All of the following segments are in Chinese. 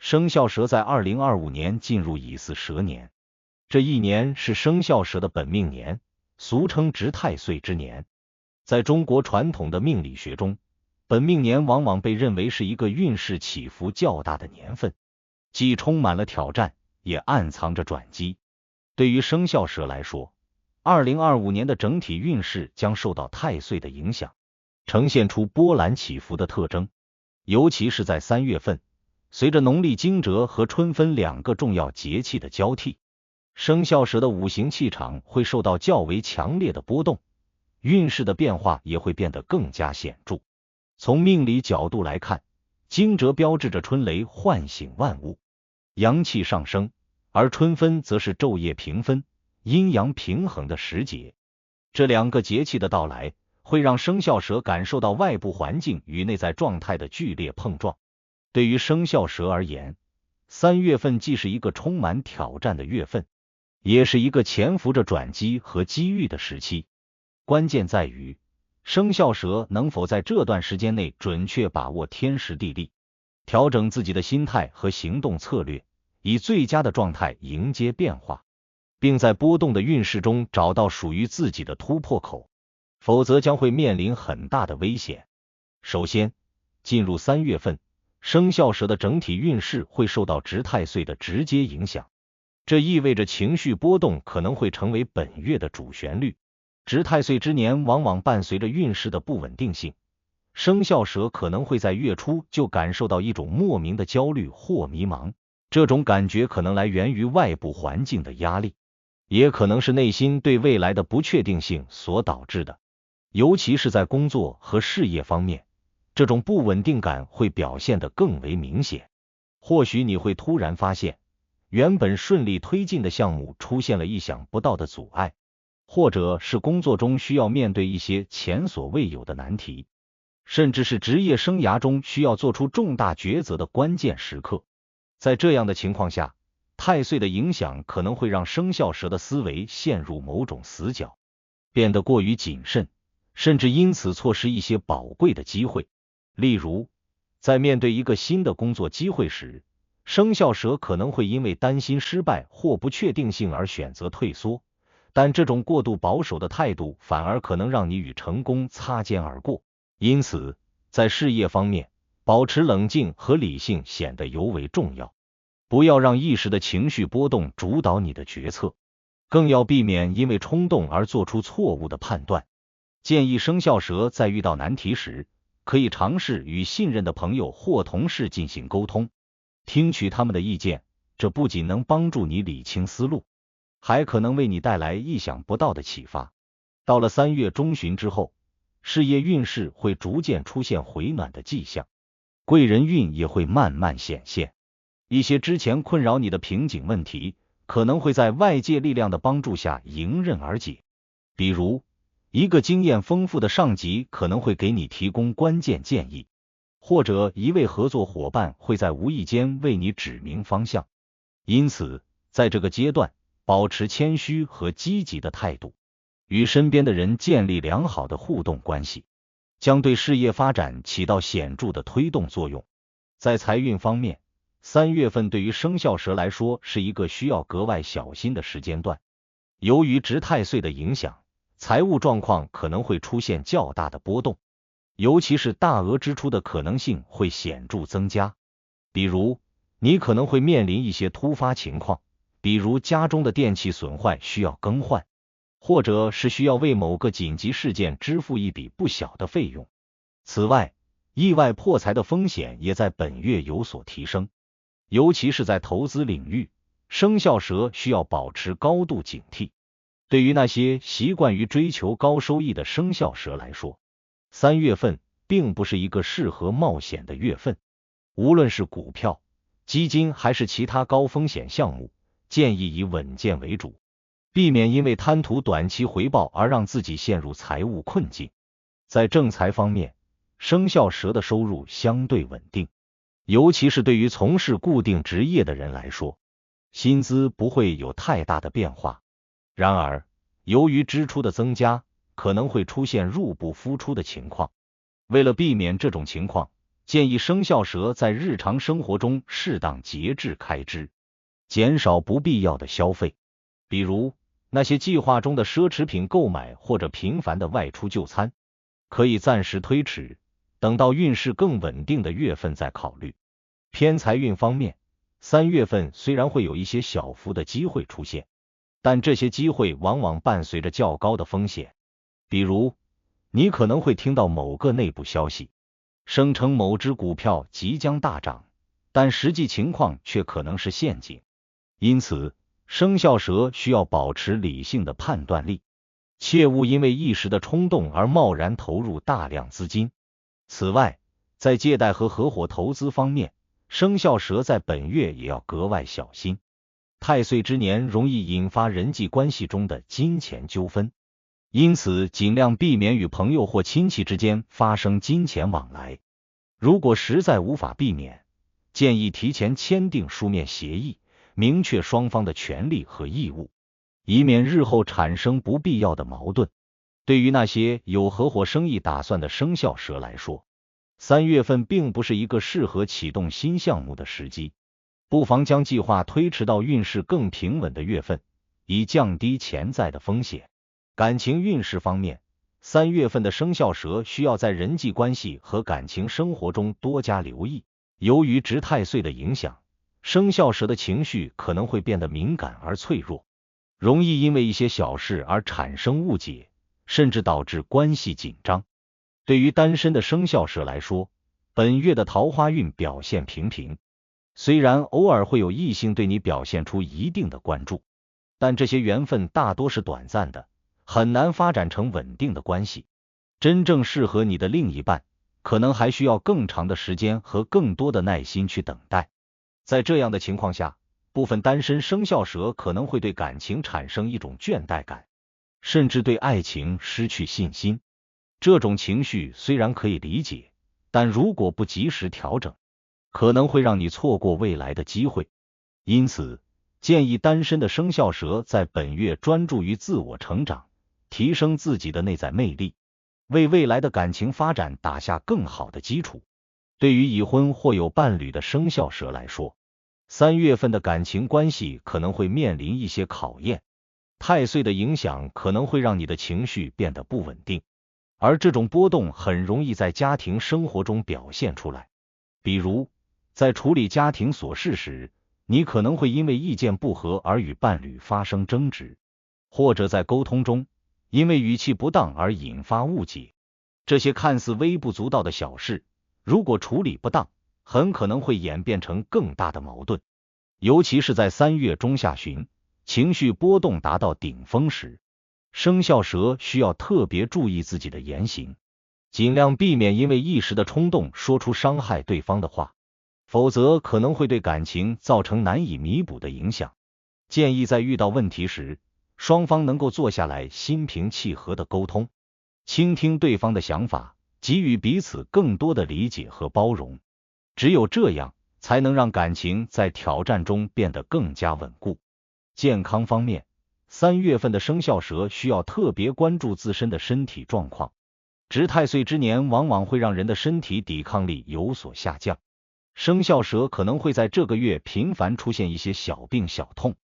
生肖蛇在2025年进入乙巳蛇年，这一年是生肖蛇的本命年，俗称值太岁之年。在中国传统的命理学中，本命年往往被认为是一个运势起伏较大的年份，既充满了挑战，也暗藏着转机。对于生肖蛇来说，2025年的整体运势将受到太岁的影响，呈现出波澜起伏的特征。尤其是在3月份，随着农历惊蛰和春分两个重要节气的交替，生肖蛇的五行气场会受到较为强烈的波动，运势的变化也会变得更加显著。从命理角度来看，惊蛰标志着春雷唤醒万物，阳气上升，而春分则是昼夜平分，阴阳平衡的时节。这两个节气的到来，会让生肖蛇感受到外部环境与内在状态的剧烈碰撞。对于生肖蛇而言，3月份既是一个充满挑战的月份，也是一个潜伏着转机和机遇的时期。关键在于生肖蛇能否在这段时间内准确把握天时地利，调整自己的心态和行动策略，以最佳的状态迎接变化，并在波动的运势中找到属于自己的突破口，否则将会面临很大的危险。首先，进入3月份，生肖蛇的整体运势会受到值太岁的直接影响，这意味着情绪波动可能会成为本月的主旋律。值太岁之年往往伴随着运势的不稳定性，生肖蛇可能会在月初就感受到一种莫名的焦虑或迷茫，这种感觉可能来源于外部环境的压力，也可能是内心对未来的不确定性所导致的。尤其是在工作和事业方面，这种不稳定感会表现得更为明显。或许你会突然发现，原本顺利推进的项目出现了意想不到的阻碍，或者是工作中需要面对一些前所未有的难题，甚至是职业生涯中需要做出重大抉择的关键时刻。在这样的情况下，太岁的影响可能会让生肖蛇的思维陷入某种死角，变得过于谨慎，甚至因此错失一些宝贵的机会。例如，在面对一个新的工作机会时，生肖蛇可能会因为担心失败或不确定性而选择退缩，但这种过度保守的态度反而可能让你与成功擦肩而过。因此，在事业方面，保持冷静和理性显得尤为重要，不要让一时的情绪波动主导你的决策，更要避免因为冲动而做出错误的判断。建议生肖蛇在遇到难题时，可以尝试与信任的朋友或同事进行沟通，听取他们的意见，这不仅能帮助你理清思路，还可能为你带来意想不到的启发。到了3月中旬之后，事业运势会逐渐出现回暖的迹象，贵人运也会慢慢显现。一些之前困扰你的瓶颈问题，可能会在外界力量的帮助下迎刃而解。比如，一个经验丰富的上级可能会给你提供关键建议，或者一位合作伙伴会在无意间为你指明方向。因此，在这个阶段，保持谦虚和积极的态度，与身边的人建立良好的互动关系，将对事业发展起到显著的推动作用。在财运方面，3月份对于生肖蛇来说是一个需要格外小心的时间段。由于值太岁的影响，财务状况可能会出现较大的波动，尤其是大额支出的可能性会显著增加。比如，你可能会面临一些突发情况，比如家中的电器损坏需要更换，或者是需要为某个紧急事件支付一笔不小的费用。此外，意外破财的风险也在本月有所提升，尤其是在投资领域，生肖蛇需要保持高度警惕。对于那些习惯于追求高收益的生肖蛇来说，3月份并不是一个适合冒险的月份。无论是股票、基金还是其他高风险项目，建议以稳健为主，避免因为贪图短期回报而让自己陷入财务困境。在正财方面，生肖蛇的收入相对稳定，尤其是对于从事固定职业的人来说，薪资不会有太大的变化。然而，由于支出的增加，可能会出现入不敷出的情况。为了避免这种情况，建议生肖蛇在日常生活中适当节制开支，减少不必要的消费，比如那些计划中的奢侈品购买或者频繁的外出就餐，可以暂时推迟，等到运势更稳定的月份再考虑。偏财运方面，3月份虽然会有一些小幅的机会出现，但这些机会往往伴随着较高的风险，比如你可能会听到某个内部消息，声称某只股票即将大涨，但实际情况却可能是陷阱。因此，生肖蛇需要保持理性的判断力，切勿因为一时的冲动而贸然投入大量资金。此外，在借贷和合伙投资方面，生肖蛇在本月也要格外小心。太岁之年容易引发人际关系中的金钱纠纷，因此尽量避免与朋友或亲戚之间发生金钱往来。如果实在无法避免，建议提前签订书面协议，明确双方的权利和义务，以免日后产生不必要的矛盾。对于那些有合伙生意打算的生肖蛇来说，3月份并不是一个适合启动新项目的时机，不妨将计划推迟到运势更平稳的月份，以降低潜在的风险。感情运势方面，3月份的生肖蛇需要在人际关系和感情生活中多加留意。由于值太岁的影响，生肖蛇的情绪可能会变得敏感而脆弱，容易因为一些小事而产生误解，甚至导致关系紧张。对于单身的生肖蛇来说，本月的桃花运表现平平，虽然偶尔会有异性对你表现出一定的关注，但这些缘分大多是短暂的，很难发展成稳定的关系。真正适合你的另一半，可能还需要更长的时间和更多的耐心去等待。在这样的情况下，部分单身生肖蛇可能会对感情产生一种倦怠感，甚至对爱情失去信心。这种情绪虽然可以理解，但如果不及时调整，可能会让你错过未来的机会。因此，建议单身的生肖蛇在本月专注于自我成长，提升自己的内在魅力，为未来的感情发展打下更好的基础。对于已婚或有伴侣的生肖蛇来说，3月份的感情关系可能会面临一些考验，太岁的影响可能会让你的情绪变得不稳定，而这种波动很容易在家庭生活中表现出来。比如，在处理家庭琐事时，你可能会因为意见不合而与伴侣发生争执，或者在沟通中因为语气不当而引发误解。这些看似微不足道的小事，如果处理不当，很可能会演变成更大的矛盾。尤其是在3月中下旬，情绪波动达到顶峰时，生肖蛇需要特别注意自己的言行，尽量避免因为一时的冲动说出伤害对方的话，否则可能会对感情造成难以弥补的影响。建议在遇到问题时，双方能够坐下来心平气和的沟通，倾听对方的想法，给予彼此更多的理解和包容。只有这样，才能让感情在挑战中变得更加稳固。健康方面，3月份的生肖蛇需要特别关注自身的身体状况。值太岁之年往往会让人的身体抵抗力有所下降，生肖蛇可能会在这个月频繁出现一些小病小痛，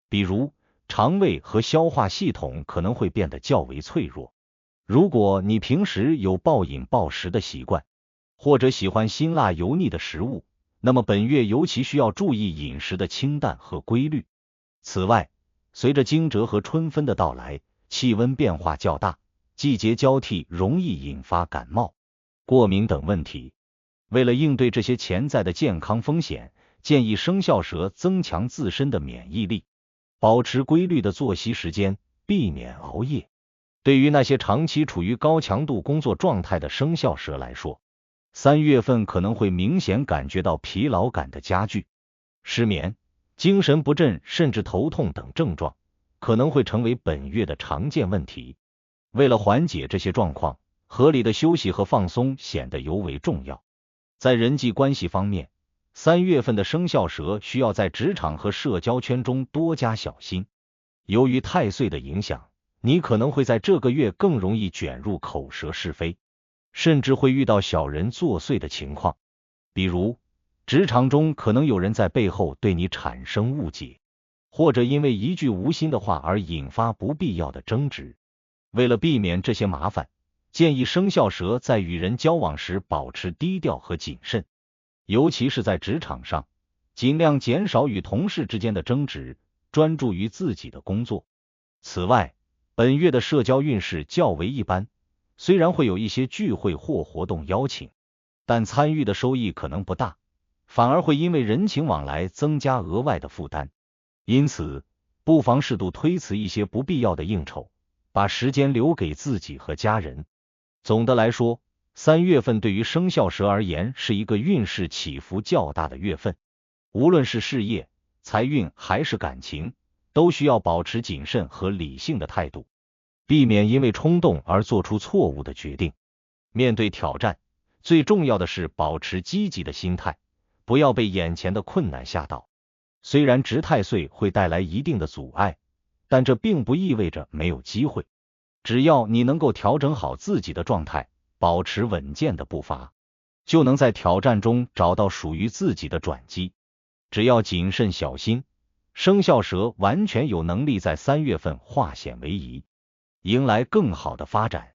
比如肠胃和消化系统可能会变得较为脆弱。如果你平时有暴饮暴食的习惯，或者喜欢辛辣油腻的食物，那么本月尤其需要注意饮食的清淡和规律。此外，随着惊蛰和春分的到来，气温变化较大，季节交替容易引发感冒、过敏等问题。为了应对这些潜在的健康风险，建议生肖蛇增强自身的免疫力，保持规律的作息时间，避免熬夜。对于那些长期处于高强度工作状态的生肖蛇来说，3月份可能会明显感觉到疲劳感的加剧，失眠、精神不振甚至头痛等症状可能会成为本月的常见问题。为了缓解这些状况，合理的休息和放松显得尤为重要。在人际关系方面，3月份的生肖蛇需要在职场和社交圈中多加小心。由于太岁的影响，你可能会在这个月更容易卷入口舌是非，甚至会遇到小人作祟的情况。比如，职场中可能有人在背后对你产生误解，或者因为一句无心的话而引发不必要的争执。为了避免这些麻烦，建议生肖蛇在与人交往时保持低调和谨慎，尤其是在职场上，尽量减少与同事之间的争执，专注于自己的工作。此外，本月的社交运势较为一般，虽然会有一些聚会或活动邀请，但参与的收益可能不大，反而会因为人情往来增加额外的负担。因此，不妨适度推辞一些不必要的应酬，把时间留给自己和家人。总的来说，3月份对于生肖蛇而言是一个运势起伏较大的月份，无论是事业、财运还是感情，都需要保持谨慎和理性的态度，避免因为冲动而做出错误的决定。面对挑战，最重要的是保持积极的心态，不要被眼前的困难吓倒。虽然值太岁会带来一定的阻碍，但这并不意味着没有机会。只要你能够调整好自己的状态，保持稳健的步伐，就能在挑战中找到属于自己的转机。只要谨慎小心，生肖蛇完全有能力在3月份化险为夷，迎来更好的发展。